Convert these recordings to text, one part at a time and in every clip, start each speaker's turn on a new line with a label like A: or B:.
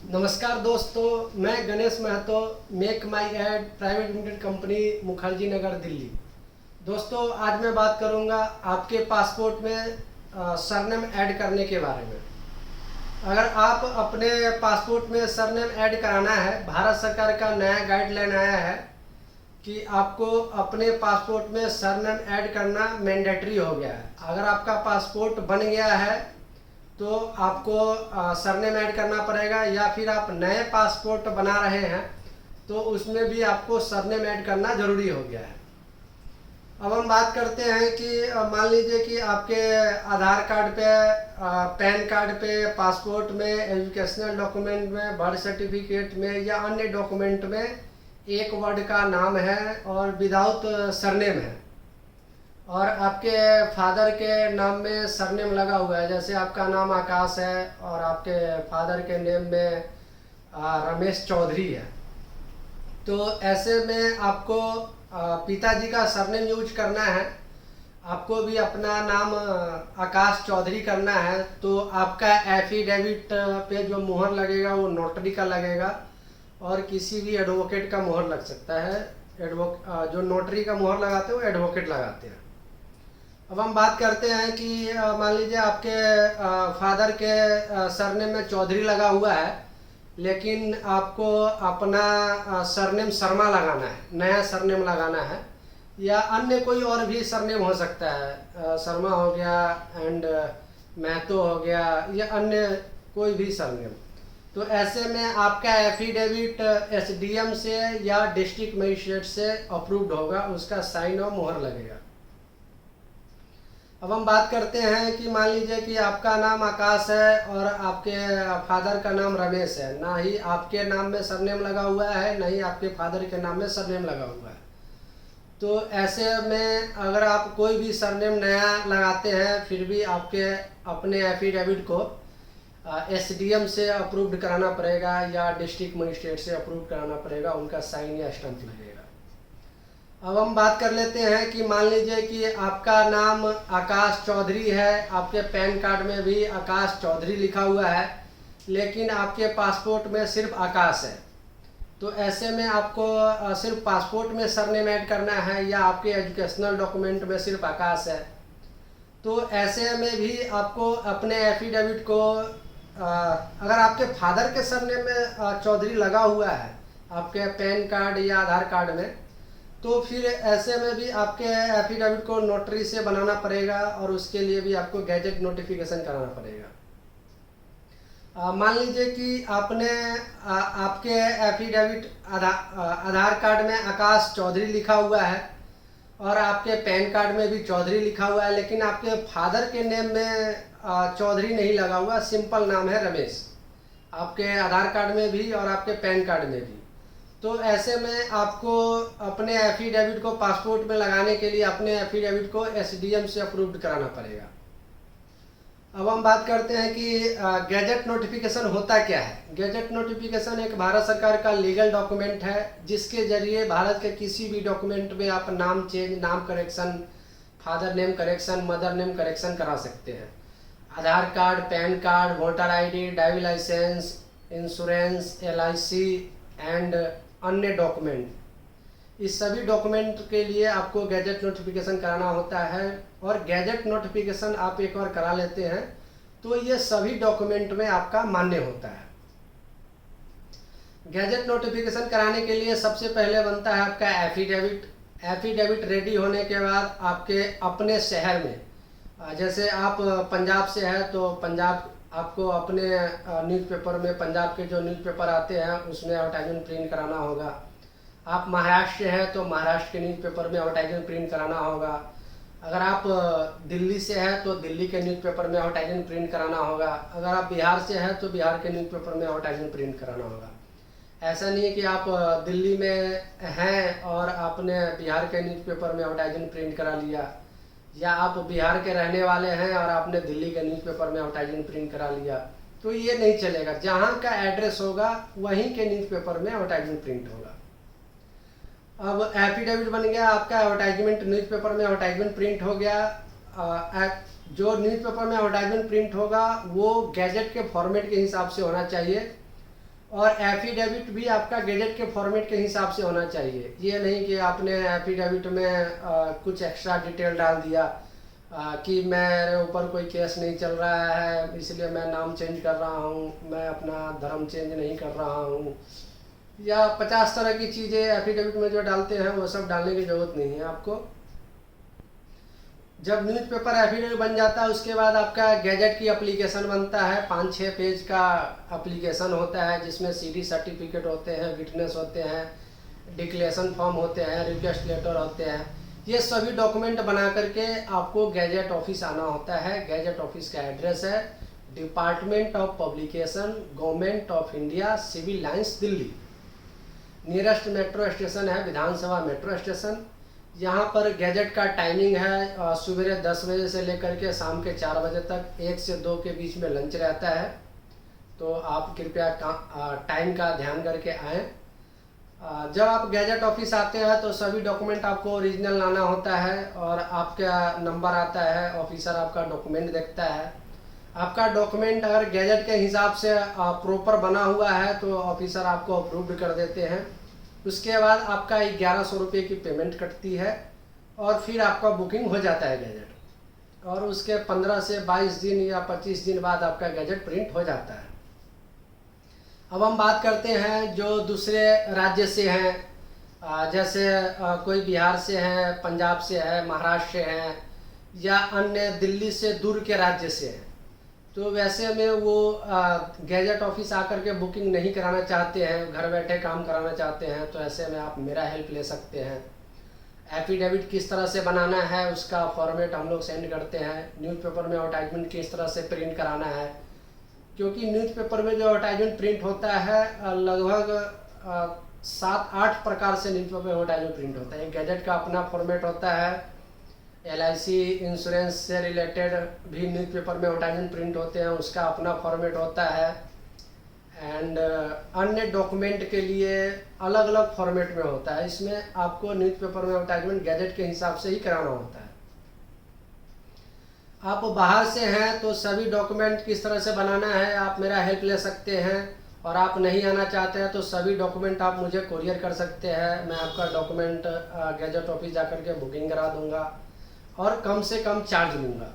A: नमस्कार दोस्तों, मैं Ganesh Mahato, make my ad private limited company, Mukherjee Nagar, Delhi. दोस्तों, आज मैं बात करूंगा आपके पासपोर्ट में सरनेम ऐड करने के बारे में। अगर आप अपने पासपोर्ट में सरनेम ऐड कराना है, भारत सरकार का नया गाइडलाइन आया है कि आपको अपने पासपोर्ट में सरनेम ऐड करना मैंडेटरी हो गया है। अगर आपका पासपोर्ट बन गया है तो आपको सरनेम ऐड करना पड़ेगा, या फिर आप नए पासपोर्ट बना रहे हैं तो उसमें भी आपको सरनेम ऐड करना ज़रूरी हो गया है। अब हम बात करते हैं कि मान लीजिए कि आपके आधार कार्ड पे, पैन कार्ड पे, पासपोर्ट में, एजुकेशनल डॉक्यूमेंट में, बर्थ सर्टिफिकेट में या अन्य डॉक्यूमेंट में एक वर्ड का नाम है और विदाउट सरनेम है, और आपके फादर के नाम में सरनेम लगा हुआ है, जैसे आपका नाम आकाश है और आपके फादर के नेम में रमेश चौधरी है, तो ऐसे में आपको पिताजी का सरनेम यूज करना है। आपको भी अपना नाम आकाश चौधरी करना है, तो आपका एफिडेविट पे जो मुहर लगेगा वो नोटरी का लगेगा, और किसी भी एडवोकेट का मुहर लग सकता है। जो नोटरी का मुहर लगाते हैं वो एडवोकेट लगाते हैं। अब हम बात करते हैं कि मान लीजिए आपके फादर के सरनेम में चौधरी लगा हुआ है, लेकिन आपको अपना सरनेम शर्मा लगाना है, नया सरनेम लगाना है, या अन्य कोई और भी सरनेम हो सकता है, शर्मा हो गया एंड महतो हो गया, या अन्य कोई भी सरनेम। तो ऐसे में आपका एफिडेविट एसडीएम से या डिस्ट्रिक्ट मजिस्ट्रेट से अप्रूव्ड होगा, उसका साइन और मुहर लगेगा। अब हम बात करते हैं कि मान लीजिए कि आपका नाम आकाश है और आपके फादर का नाम रमेश है, ना ही आपके नाम में सरनेम लगा हुआ है, ना ही आपके फादर के नाम में सरनेम लगा हुआ है। तो ऐसे में अगर आप कोई भी सरनेम नया लगाते हैं, फिर भी आपके अपने एफिडेविट को एसडीएम से अप्रूव्ड कराना पड़ेगा या डिस्ट्रिक्ट मजिस्ट्रेट से अप्रूव कराना पड़ेगा, उनका साइन या स्टैंप लगेगा। अब हम बात कर लेते हैं कि मान लीजिए कि आपका नाम आकाश चौधरी है, आपके पैन कार्ड में भी आकाश चौधरी लिखा हुआ है, लेकिन आपके पासपोर्ट में सिर्फ आकाश है। तो ऐसे में आपको सिर्फ पासपोर्ट में सरनेम ऐड करना है, या आपके एजुकेशनल डॉक्यूमेंट में सिर्फ आकाश है, तो ऐसे में भी आपको अपने एफिडेविट को अगर आपके फादर के सरनेम में चौधरी लगा हुआ है आपके पैन कार्ड या आधार कार्ड में, तो फिर ऐसे में भी आपके एफिडेविट को नोटरी से बनाना पड़ेगा, और उसके लिए भी आपको गैजेट नोटिफिकेशन कराना पड़ेगा। मान लीजिए कि आपने आपके एफिडेविट आधार कार्ड में आकाश चौधरी लिखा हुआ है और आपके पैन कार्ड में भी चौधरी लिखा हुआ है, लेकिन आपके फादर के नेम में चौधरी नहीं लगा हुआ, सिंपल नाम है रमेश, आपके आधार कार्ड में भी और आपके पैन कार्ड में भी। तो ऐसे में आपको अपने एफिडेविट को पासपोर्ट में लगाने के लिए अपने एफिडेविट को एसडीएम से अप्रूव्ड कराना पड़ेगा। अब हम बात करते हैं कि गैजेट नोटिफिकेशन होता क्या है। गैजेट नोटिफिकेशन एक भारत सरकार का लीगल डॉक्यूमेंट है, जिसके जरिए भारत के किसी भी डॉक्यूमेंट में आप नाम चेंज, नाम correction, father name correction, mother name correction करा सकते हैं। Aadhaar card, PAN card, voter ID, driving licence, insurance, LIC and अन्य डॉक्यूमेंट, इस सभी डॉक्यूमेंट के लिए आपको गैजेट नोटिफिकेशन कराना होता है। और गैजेट नोटिफिकेशन आप एक बार करा लेते हैं तो ये सभी डॉक्यूमेंट में आपका मान्य होता है। गैजेट नोटिफिकेशन कराने के लिए सबसे पहले बनता है आपका एफिडेविट। एफिडेविट रेडी होने के बाद आपके अपने शहर में, जैसे आप पंजाब से है तो पंजाब, आपको अपने न्यूज़पेपर में, पंजाब के जो न्यूज़पेपर आते हैं उसमें एडवर्टाइजमेंट प्रिंट कराना होगा। आप महाराष्ट्र से हैं तो महाराष्ट्र के न्यूज़पेपर में एडवर्टाइजमेंट प्रिंट कराना होगा। अगर आप दिल्ली से हैं तो दिल्ली के न्यूज़पेपर में एडवर्टाइजमेंट प्रिंट कराना होगा। अगर आप बिहार से हैं तो बिहार के न्यूज़पेपर में एडवर्टाइजमेंट प्रिंट कराना होगा। ऐसा नहीं है कि आप दिल्ली में हैं और आपने बिहार के न्यूज़पेपर में एडवर्टाइजमेंट प्रिंट करा लिया, या आप बिहार के रहने वाले हैं और आपने दिल्ली के न्यूज़पेपर में एडवर्टाइजमेंट प्रिंट करा लिया, तो ये नहीं चलेगा। जहाँ का एड्रेस होगा वहीं के न्यूज़पेपर में एडवर्टाइजमेंट प्रिंट होगा। अब एफिडेविट बन गया आपका, एडवर्टाइजमेंट न्यूज़पेपर में एडवर्टाइजमेंट प्रिंट हो गया। जो न्यूज़पेपर में एडवर्टाइजमेंट प्रिंट होगा वो गैजेट के फॉर्मेट के हिसाब से होना चाहिए। और एफिडेविट भी आपका गैजेट के फॉर्मेट के हिसाब से होना चाहिए। ये नहीं कि आपने एफिडेविट में कुछ एक्स्ट्रा डिटेल डाल दिया कि मेरे ऊपर कोई केस नहीं चल रहा है इसलिए मैं नाम चेंज कर रहा हूँ, मैं अपना धर्म चेंज नहीं कर रहा हूँ, या 50 तरह की चीज़ें एफिडेविट में जो डालते हैं वो सब डालने की ज़रूरत नहीं है आपको। जब न्यूज़पेपर एफिडेविट बन जाता है उसके बाद आपका गैजेट की एप्लीकेशन बनता है। 5-6 पेज का एप्लीकेशन होता है जिसमें सीडी सर्टिफिकेट होते हैं, विटनेस होते हैं, डिक्लेरेशन फॉर्म होते हैं, रिक्वेस्ट लेटर होते हैं। ये सभी डॉक्यूमेंट बना करके आपको गैजेट ऑफिस आना होता है। गैजेट ऑफिस का एड्रेस है department of publication, government of India, civil lines, Delhi. Nearest metro station है विधानसभा मेट्रो स्टेशन। यहाँ पर गैजेट का टाइमिंग है सुबह 10 बजे से लेकर के शाम के 4 बजे तक, 1 से 2 के बीच में लंच रहता है। तो आप कृपया टाइम का ध्यान करके आएँ। जब आप गैजेट ऑफिस आते हैं तो सभी डॉक्यूमेंट आपको ओरिजिनल लाना होता है और आपका नंबर आता है, ऑफिसर आपका डॉक्यूमेंट देखता है। आपका डॉक्यूमेंट अगर गैजेट के हिसाब से प्रॉपर बना हुआ है तो ऑफिसर आपको अप्रूव्ड कर देते हैं। उसके बाद आपका 1100 रुपये की पेमेंट कटती है और फिर आपका बुकिंग हो जाता है गैजेट, और उसके 15 से 22 दिन या 25 दिन बाद आपका गैजेट प्रिंट हो जाता है। अब हम बात करते हैं जो दूसरे राज्य से हैं, जैसे कोई बिहार से है, पंजाब से है, महाराष्ट्र से हैं, या अन्य दिल्ली से दूर के राज्य से हैं। तो वैसे में वो गैजेट ऑफिस आकर के बुकिंग नहीं कराना चाहते हैं, घर बैठे काम कराना चाहते हैं, तो ऐसे में आप मेरा हेल्प ले सकते हैं। एफिडेविट किस तरह से बनाना है उसका फॉर्मेट हम लोग सेंड करते हैं। न्यूज़पेपर में एडवर्टाइजमेंट किस तरह से प्रिंट कराना है, क्योंकि न्यूज़पेपर में जो एडवर्टाइजमेंट प्रिंट होता है लगभग 7-8 प्रकार से न्यूज़पेपर में एडवर्टाइजमेंट प्रिंट होता है। गैजेट का अपना फॉर्मेट होता है, LIC इंश्योरेंस से रिलेटेड भी न्यूज़पेपर में एडवर्टाइजमेंट प्रिंट होते हैं, उसका अपना फॉर्मेट होता है। एंड अन्य डॉक्यूमेंट के लिए अलग अलग फॉर्मेट में होता है। इसमें आपको न्यूज़पेपर में एडवर्टाइजमेंट गैजेट के हिसाब से ही कराना होता है। आप बाहर से हैं तो सभी डॉक्यूमेंट किस तरह से बनाना है आप मेरा हेल्प ले सकते हैं, और आप नहीं आना चाहते हैं तो सभी डॉक्यूमेंट आप मुझे कोरियर कर सकते हैं। मैं आपका डॉक्यूमेंट गैजेट ऑफिस जाकर के बुकिंग करा दूंगा और कम से कम चार्ज लूँगा।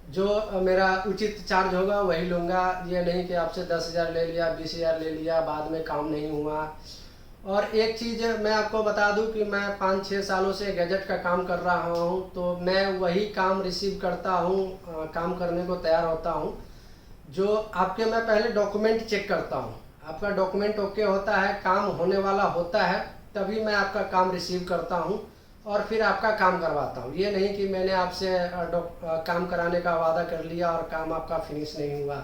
A: जो मेरा उचित चार्ज होगा वही लूँगा। ये नहीं कि आपसे 10,000 ले लिया, 20,000 ले लिया, बाद में काम नहीं हुआ। और एक चीज़ मैं आपको बता दूं कि मैं 5-6 सालों से गैजेट का काम कर रहा हूं, तो मैं वही काम रिसीव करता हूं, काम करने को तैयार होता हूं जो आपके मैं पहले डॉक्यूमेंट चेक करता हूं। आपका डॉक्यूमेंट ओके होता है, काम होने वाला होता है, तभी मैं आपका काम रिसीव करता हूं और फिर आपका काम करवाता हूं। ये नहीं कि मैंने आपसे काम कराने का वादा कर लिया और काम आपका फिनिश नहीं हुआ,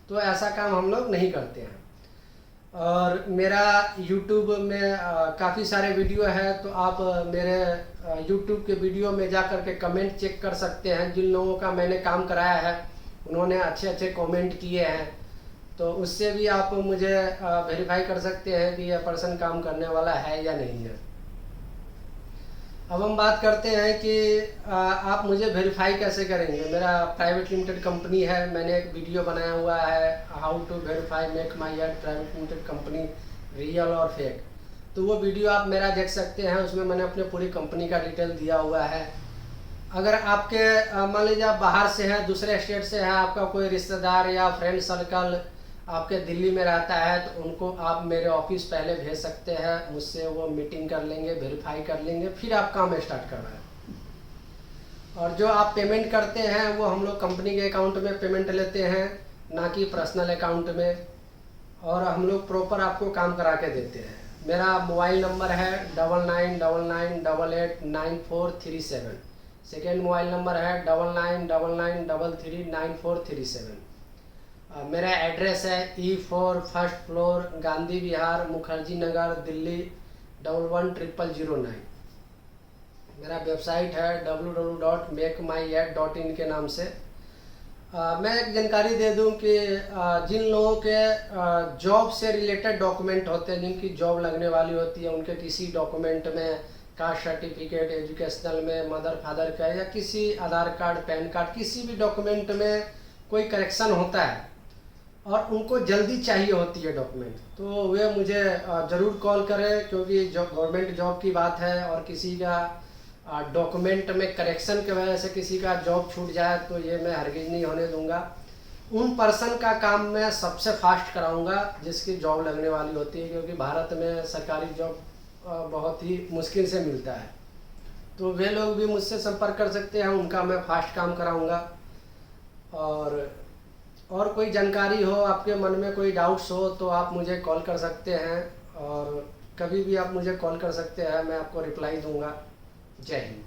A: तो ऐसा काम हम लोग नहीं करते हैं। और मेरा YouTube में काफ़ी सारे वीडियो है, तो आप मेरे YouTube के वीडियो में जा कर के कमेंट चेक कर सकते हैं। जिन लोगों का मैंने काम कराया है उन्होंने अच्छे अच्छे कमेंट किए हैं, तो उससे भी आप मुझे वेरीफाई कर सकते हैं कि यह पर्सन काम करने वाला है या नहीं है। अब हम बात करते हैं कि आप मुझे वेरीफाई कैसे करेंगे। मेरा प्राइवेट लिमिटेड कंपनी है, मैंने एक वीडियो बनाया हुआ है, how to verify make my ad private limited company real और फेक। तो वो वीडियो आप मेरा देख सकते हैं, उसमें मैंने अपने पूरी कंपनी का डिटेल दिया हुआ है। अगर आपके मान लीजिए आप बाहर से हैं, दूसरे स्टेट से हैं, आपका कोई रिश्तेदार या फ्रेंड सर्कल आपके दिल्ली में रहता है, तो उनको आप मेरे ऑफिस पहले भेज सकते हैं, मुझसे वो मीटिंग कर लेंगे, वेरीफाई कर लेंगे, फिर आप काम स्टार्ट कर रहे हैं। और जो आप पेमेंट करते हैं वो हम लोग कंपनी के अकाउंट में पेमेंट लेते हैं, ना कि पर्सनल अकाउंट में, और हम लोग प्रॉपर आपको काम करा के देते हैं। मेरा मोबाइल नंबर है 9999889437। सेकेंड मोबाइल नंबर है 9999339437। मेरा एड्रेस है E4 फर्स्ट फ्लोर, गांधी विहार, मुखर्जी नगर, दिल्ली 110009। मेरा वेबसाइट है www.makemyad.in के नाम से। मैं एक जानकारी दे दूं कि जिन लोगों के जॉब से रिलेटेड डॉक्यूमेंट होते हैं, जिनकी जॉब लगने वाली होती है, उनके किसी डॉक्यूमेंट में कास्ट सर्टिफिकेट, एजुकेशनल में मदर फादर का, या किसी आधार कार्ड, पैन कार्ड, किसी भी डॉक्यूमेंट में कोई करेक्शन होता है, और उनको जल्दी चाहिए होती है डॉक्यूमेंट, तो वे मुझे ज़रूर कॉल करें, क्योंकि जो गवर्नमेंट जॉब की बात है और किसी का डॉक्यूमेंट में करेक्शन की वजह से किसी का जॉब छूट जाए तो ये मैं हरगिज़ नहीं होने दूंगा। उन पर्सन का काम मैं सबसे फास्ट कराऊंगा जिसकी जॉब लगने वाली होती है, क्योंकि भारत में सरकारी जॉब बहुत ही मुश्किल से मिलता है। तो वे लोग भी मुझसे संपर्क कर सकते हैं, उनका मैं फास्ट काम कराऊंगा। और कोई जानकारी हो, आपके मन में कोई डाउट्स हो तो आप मुझे कॉल कर सकते हैं, और कभी भी आप मुझे कॉल कर सकते हैं, मैं आपको रिप्लाई दूंगा। जय हिंद।